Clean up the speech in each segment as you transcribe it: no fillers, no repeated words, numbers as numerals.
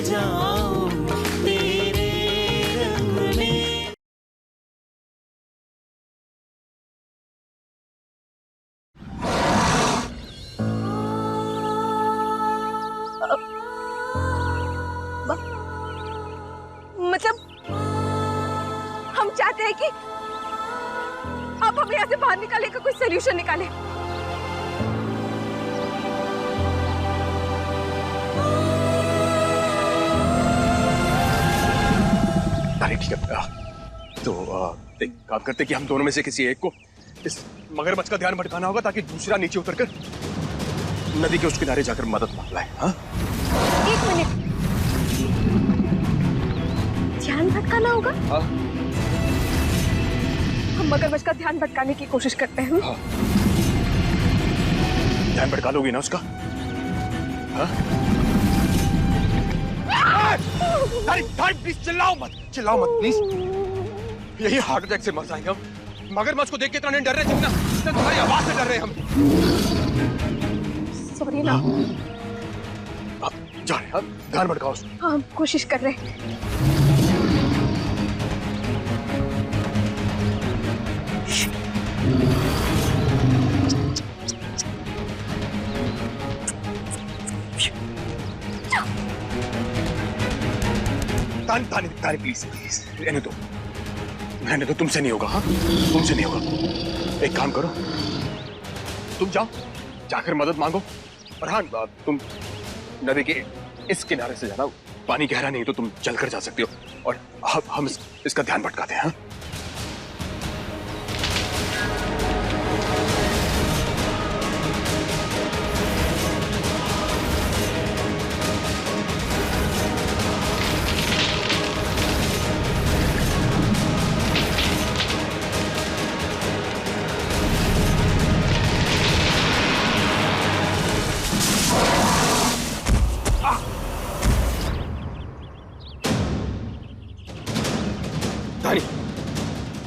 जाऊं तेरे रंग में। मतलब हम चाहते हैं कि आप हमें यहाँ से बाहर निकाले का कोई सोल्यूशन निकाले। ठीक है, तो एक काम करते कि हम दोनों में से किसी एक को इस मगरमच्छ का ध्यान भटकाना होगा ताकि दूसरा नीचे उतरकर नदी के उस किनारे जाकर मदद मांग लाए। हाँ? एक मिनट, ध्यान भटकाना होगा? हाँ? हम मगरमच्छ का ध्यान भटकाने की कोशिश करते हैं। हाँ? ध्यान भटका लोगी ना उसका? हाँ? प्लीज चिल्लाओ मत प्लीज। यही हार्ट अटैक से मर जाएंगे हम। मगरमच्छ को देख के इतना नहीं डर रहे जितना तुम्हारी आवाज से डर रहे हम। सॉरी ना। जा रहे हैं, ध्यान भटकाओ उसको। हाँ, हम कोशिश कर रहे हैं। तानी प्लीज रहने दो, तुमसे नहीं होगा। हाँ, तुमसे नहीं होगा। एक काम करो, तुम जाओ, जाकर मदद मांगो। और हाँ, तुम नदी के इस किनारे से जाना, पानी गहरा नहीं तो तुम चलकर जा सकते हो। और हम इसका ध्यान भटकाते हैं। हाँ?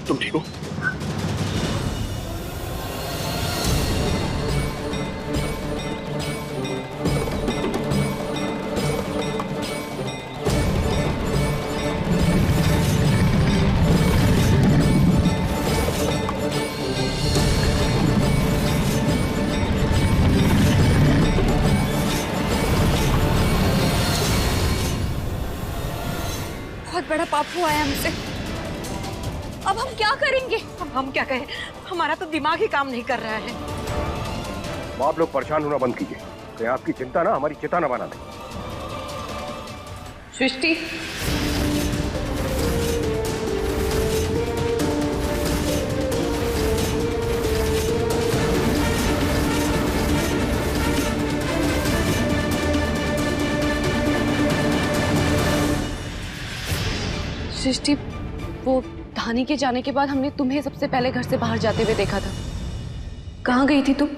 तुम ठीक हो? बहुत बड़ा पाप हुआ है हमसे। अब हम क्या करेंगे? हम क्या कहें, हमारा तो दिमाग ही काम नहीं कर रहा है। तो आप लोग परेशान होना बंद कीजिए, कहीं आपकी चिंता ना हमारी चिता न बना दे। सृष्टि, सृष्टि, वो धानी के जाने के बाद हमने तुम्हें सबसे पहले घर से बाहर जाते हुए देखा था। कहाँ गई थी तुम?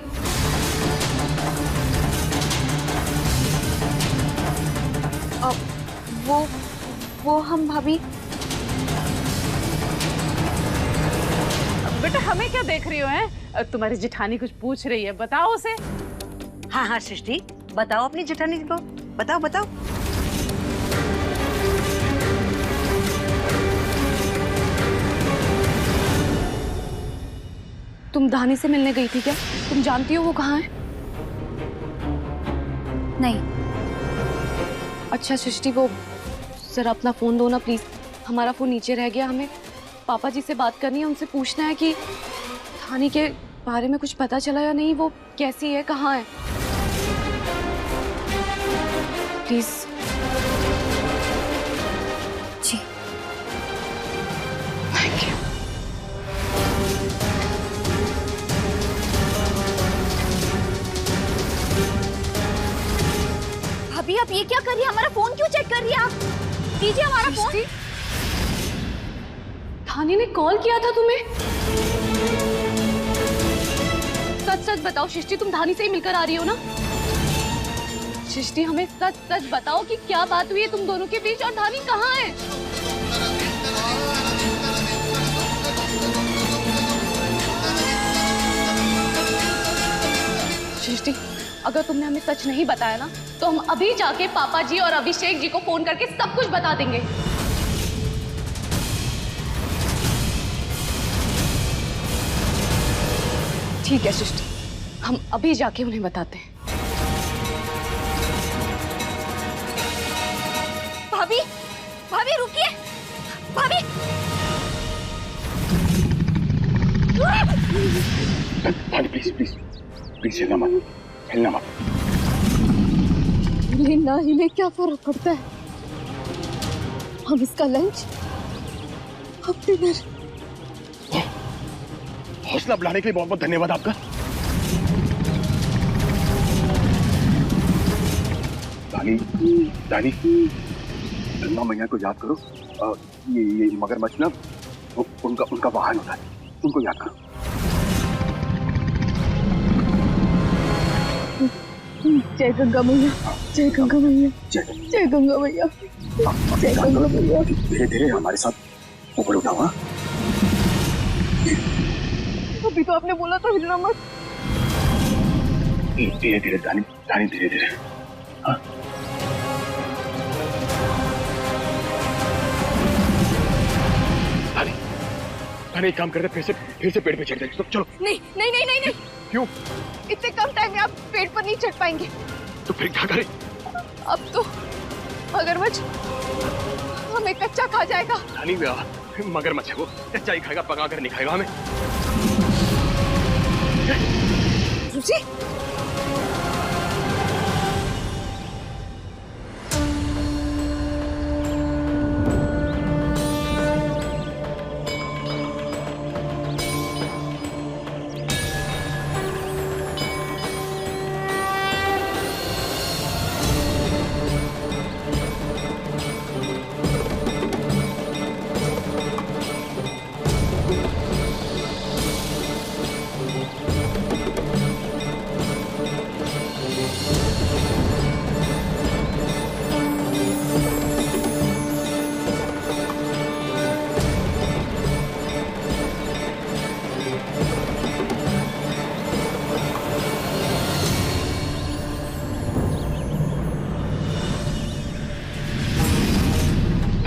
वो हम भाभी। बेटा हमें क्या देख रही हो? हैं तुम्हारी जेठानी कुछ पूछ रही है, बताओ उसे। हाँ हाँ सृष्टि, बताओ अपनी जेठानी को, बताओ बताओ। तुम धानी से मिलने गई थी क्या? तुम जानती हो वो कहाँ है? नहीं। अच्छा सृष्टि, वो जरा अपना फोन दो ना प्लीज। हमारा फोन नीचे रह गया, हमें पापा जी से बात करनी है। उनसे पूछना है कि धानी के बारे में कुछ पता चला या नहीं, वो कैसी है, कहाँ है। प्लीज। जी। Thank you. भाभी आप ये क्या कर रही है? हमारा फोन क्यों चेक कर रही है आप? दीजिए हमारा फोन। धानी ने कॉल किया था तुम्हें? सच सच बताओ सृष्टि, तुम धानी से ही मिलकर आ रही हो ना? सृष्टि हमें सच सच बताओ कि क्या बात हुई है तुम दोनों के बीच और धानी कहाँ है? सृष्टि अगर तुमने हमें सच नहीं बताया ना तो हम अभी जाके पापा जी और अभिषेक जी को फोन करके सब कुछ बता देंगे। ठीक है सृष्टि, हम अभी जाके उन्हें बताते हैं। भाभी, भाभी रुकिए, भाभी। धानी प्लीज प्लीज प्लीज, हिलना मत, हिलना मत। हिले ना हिले क्या फर्क पड़ता है? हम इसका लंच, अब डिनर। हौसला बढ़ाने के लिए बहुत बहुत धन्यवाद आपका। दानी, दानी, गंगा मैया को याद करो। ये मगरमच्छ ना उनका वाहन होता है, उनको याद करो। जय गंगा मैया, जय गंगा मैया, जय गंगा मैया, जय गंगा मैया। धीरे धीरे हमारे साथ ऊपर उठा हुआ। अभी तो आपने बोला था हिलना मत। धीरे धीरे दानी, दानी धीरे धीरे। हाँ, दानी, दानी एक काम करते, फिर से पेड़ पे चढ़ जाए। चलो। नहीं नहीं नहीं नहीं नहीं, क्यों? इतने कम टाइम में आप पेड़ पर नहीं चढ़ पाएंगे। तो फिर क्या करें? अब तो मगरमच्छ हमें कच्चा खा जाएगा। दानी मगरमच्छ है वो, कच्चा ही खाएगा, पका कर नहीं खाएगा हमें। रुचि,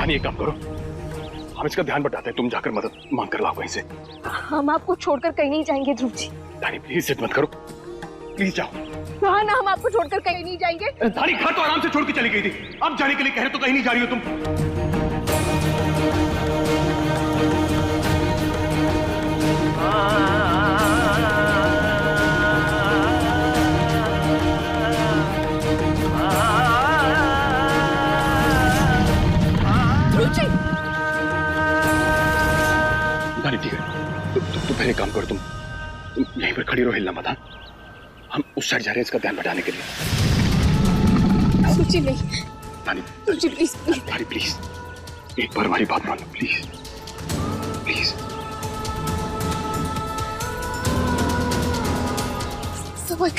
एक काम करो, हम इसका ध्यान बटाते हैं, तुम जाकर मदद मांग कर लाओ कहीं से। हम आपको छोड़कर कहीं नहीं जाएंगे ध्रुव जी। दानी प्लीज जिद मत करो, प्लीज जाओ। कहा ना हम आपको छोड़कर कहीं नहीं जाएंगे। दानी घर तो आराम से छोड़ के चली गई थी, अब जाने के लिए कह रहे तो कहीं नहीं जा रही हो तुम। दानी ठीक है, तुम पहले काम करो, तुम यहीं पर खड़ी रहो, हिलना मत। हाँ, हम उस साइड जा रहे हैं इसका ध्यान बटाने के लिए। सोचिए नहीं दानी, सोचिए प्लीज। दानी प्लीज, एक बार हमारी बात मान लो प्लीज, प्लीज। सबक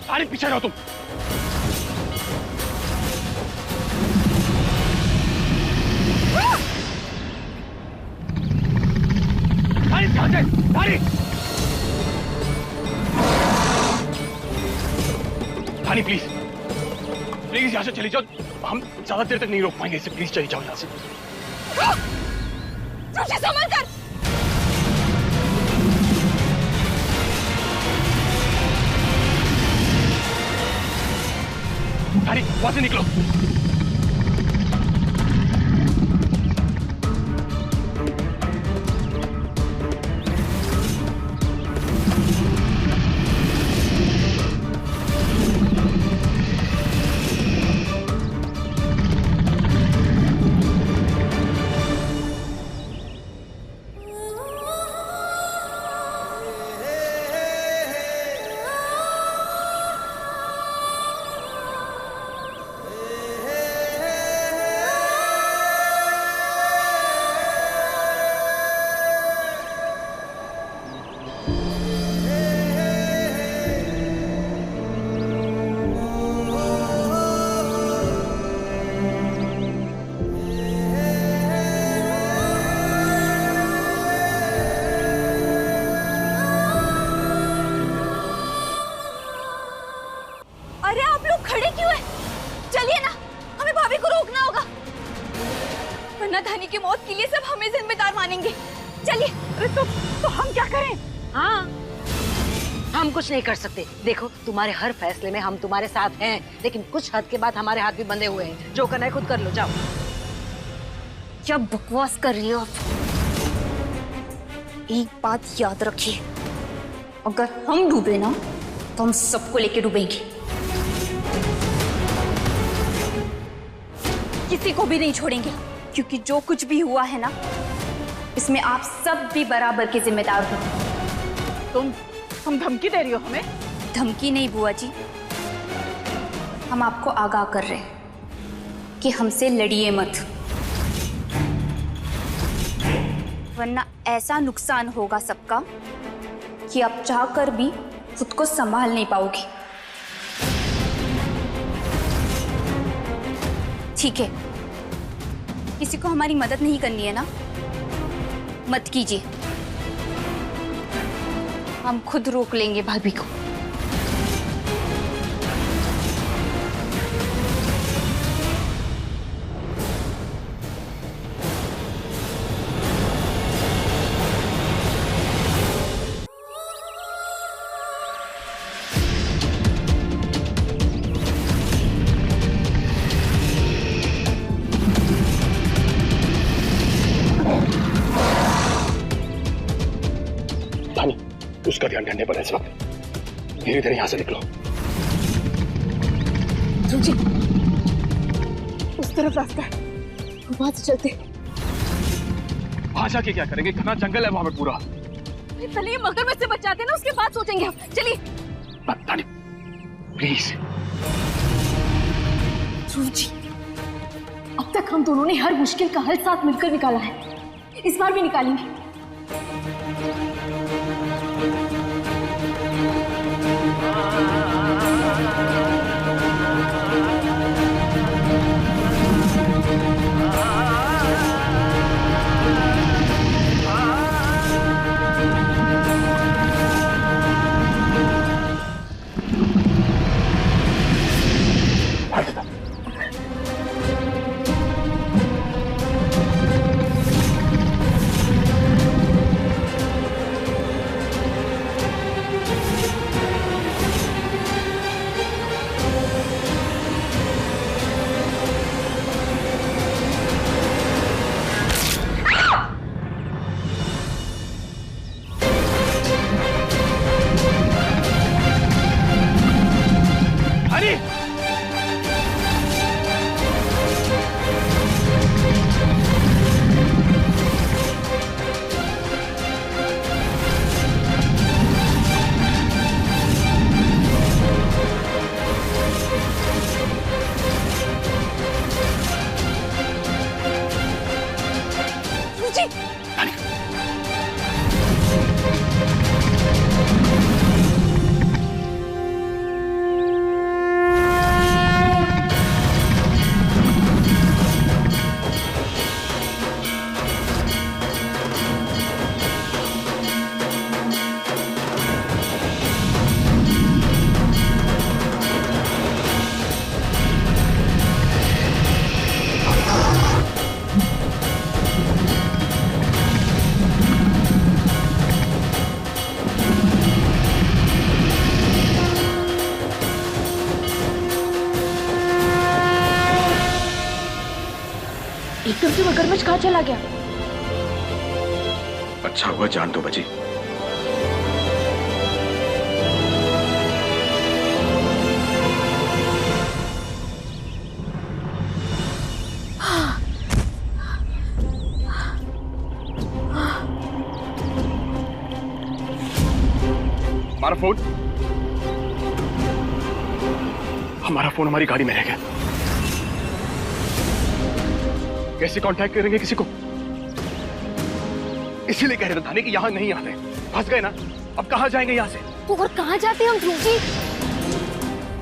अरे पीछे रहो तुम। अरे ध्यान से, अरे हानी प्लीज प्लीज यहाँ से चली जाओ, हम ज्यादा देर तक नहीं रोक पाएंगे इसे, प्लीज चली जाओ यहाँ से। संभल कर। हानी वहां से निकलो। ये सब हमें जिम्मेदार मानेंगे। चलिए। अरे तो हम क्या करें? हाँ, हम कुछ नहीं कर सकते। देखो, तुम्हारे हर फैसले में हम तुम्हारे साथ हैं, लेकिन कुछ हद के बाद हमारे हाथ भी बंधे हुए हैं। जो करना है खुद कर लो, जाओ। क्या बकवास कर रही हो आप? एक बात याद रखिए, अगर हम डूबे ना तो हम सबको लेके डूबेंगे, किसी को भी नहीं छोड़ेंगे, क्योंकि जो कुछ भी हुआ है ना, इसमें आप सब भी बराबर के जिम्मेदार हो। तुम धमकी दे रही हो हमें? धमकी नहीं बुआ जी, हम आपको आगाह कर रहे हैं कि हमसे लड़िए मत, वरना ऐसा नुकसान होगा सबका कि आप चाहकर भी खुद को संभाल नहीं पाओगे। ठीक है, किसी को हमारी मदद नहीं करनी है ना, मत कीजिए, हम खुद रोक लेंगे भाभी को। उसका ध्यान ठंडे पर है इस वक्त। धीरे धीरे यहाँ से निकलो। जी, उस तरफ रास्ता है, वहां से चलते। वहां जाके क्या करेंगे? घना जंगल है वहां पे पूरा। पहले ये मगरमच्छ से बचाते हैं ना, उसके बाद सोचेंगे हम। चलिए। प्लीज। ध्रुव जी, अब तक हम दोनों ने हर मुश्किल का हल साथ मिलकर निकाला है, इस बार भी निकालेंगे। एकदम से मगरमच्छ कहाँ चला गया? अच्छा हुआ जान तो बची। हमारा फोन हमारी गाड़ी में रह गया। कैसे कांटेक्ट करेंगे किसी को? इसीलिए कह रहे थे थाने कि यहाँ नहीं आते। फंस गए ना, अब कहाँ जाएंगे यहाँ से? तो और कहाँ जाते हम ध्रुव जी?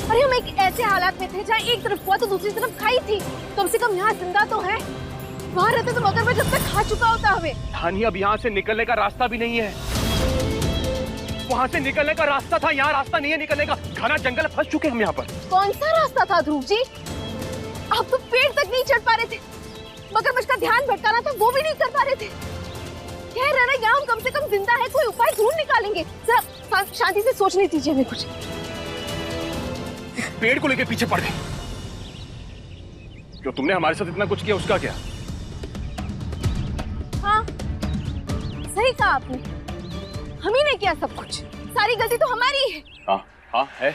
अरे हम एक ऐसे हालात में थे जहाँ एक तरफ हुआ तो दूसरी तरफ खाई थी। कम से कम यहाँ जिंदा तो है। वहाँ रहते तो मगरमच्छ जब तक खा चुका होता हमें। थानी, अब यहाँ से निकलने का रास्ता भी नहीं है। वहाँ से निकलने का रास्ता था, यहाँ रास्ता नहीं है निकलने का। घना जंगल, फंस चुके हम यहाँ पर। कौन सा रास्ता था ध्रुव जी? आप तो पेड़ तक नहीं चढ़ पा रहे थे। मगरमच्छ का ध्यान भटकाना था वो भी नहीं कर पा रहे थे। कह रहे ना यहाँ हम कम से कम जिंदा है, कोई उपाय ढूंढ निकालेंगे। जरा शांति से सोचने दीजिए हमें कुछ। पेड़ को लेके पीछे पड़ गए। जो तुमने हमारे साथ इतना कुछ किया उसका क्या? हाँ सही कहा आपने, हम ही ने किया सब कुछ, सारी गलती तो हमारी है। हाँ हाँ है।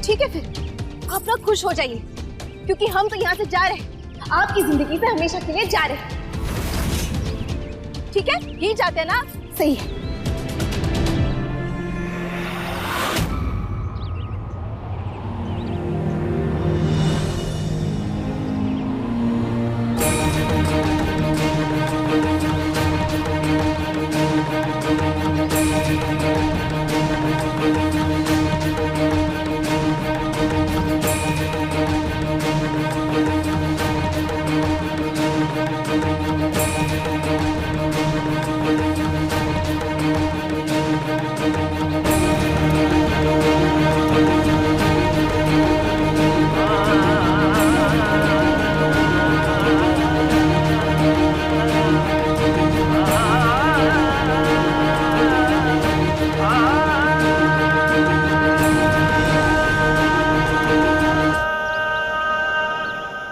ठीक है फिर आप लोग खुश हो जाइए, क्योंकि हम तो यहाँ से जा रहे हैं, आपकी जिंदगी से हमेशा के लिए जा रहे हैं। ठीक है यही चाहते हैं ना? सही है।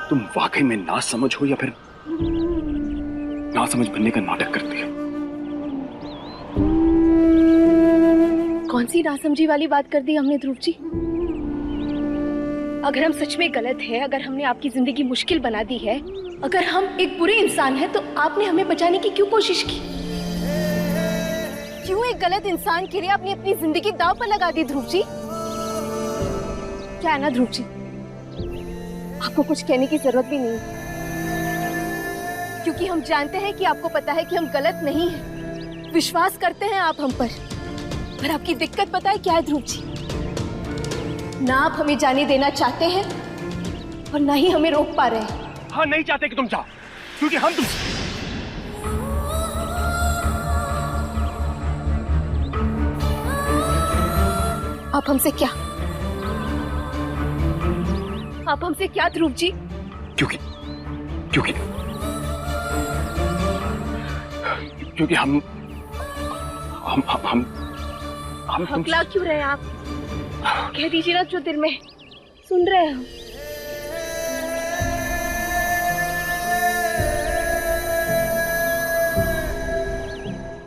तुम वाकई में ना समझ हो या फिर ना समझ बनने का नाटक करती हो? कौन सी नासमझी वाली बात कर दी हमने ध्रुव जी? अगर हम सच में गलत है, अगर हमने आपकी जिंदगी मुश्किल बना दी है, अगर हम एक बुरे इंसान हैं, तो आपने हमें बचाने की क्यों कोशिश की? क्यों एक गलत इंसान के लिए आपने अपनी जिंदगी दांव पर लगा दी ध्रुव जी? क्या है ना ध्रुव जी, आपको कुछ कहने की जरूरत भी नहीं, क्योंकि हम जानते हैं कि आपको पता है कि हम गलत नहीं हैं। विश्वास करते हैं आप हम पर आपकी दिक्कत पता है क्या है ध्रुव जी? ना आप हमें जाने देना चाहते हैं और ना ही हमें रोक पा रहे हैं। हाँ नहीं चाहते कि तुम जाओ, क्योंकि हम तुम आप हमसे क्या? आप हमसे क्या ध्रुव जी? क्योंकि क्योंकि क्योंकि हम हकला क्यों रहे आप? कह दीजिए ना जो दिल में सुन रहे हैं हम।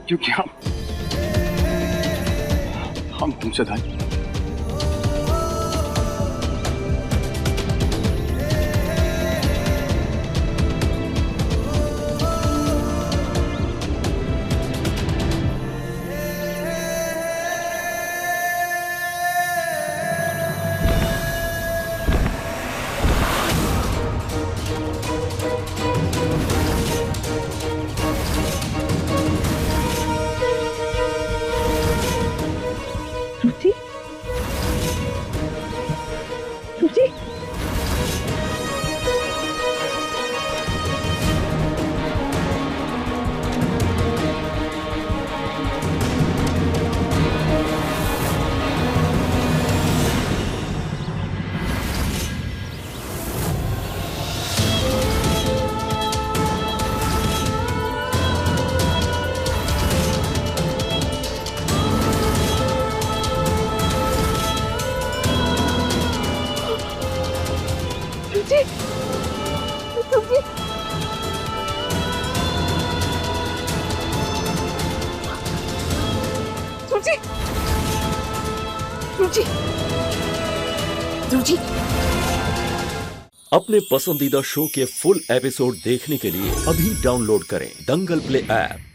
क्योंकि हम तुमसे दाई अपने पसंदीदा शो के फुल एपिसोड देखने के लिए अभी डाउनलोड करें दंगल प्ले ऐप।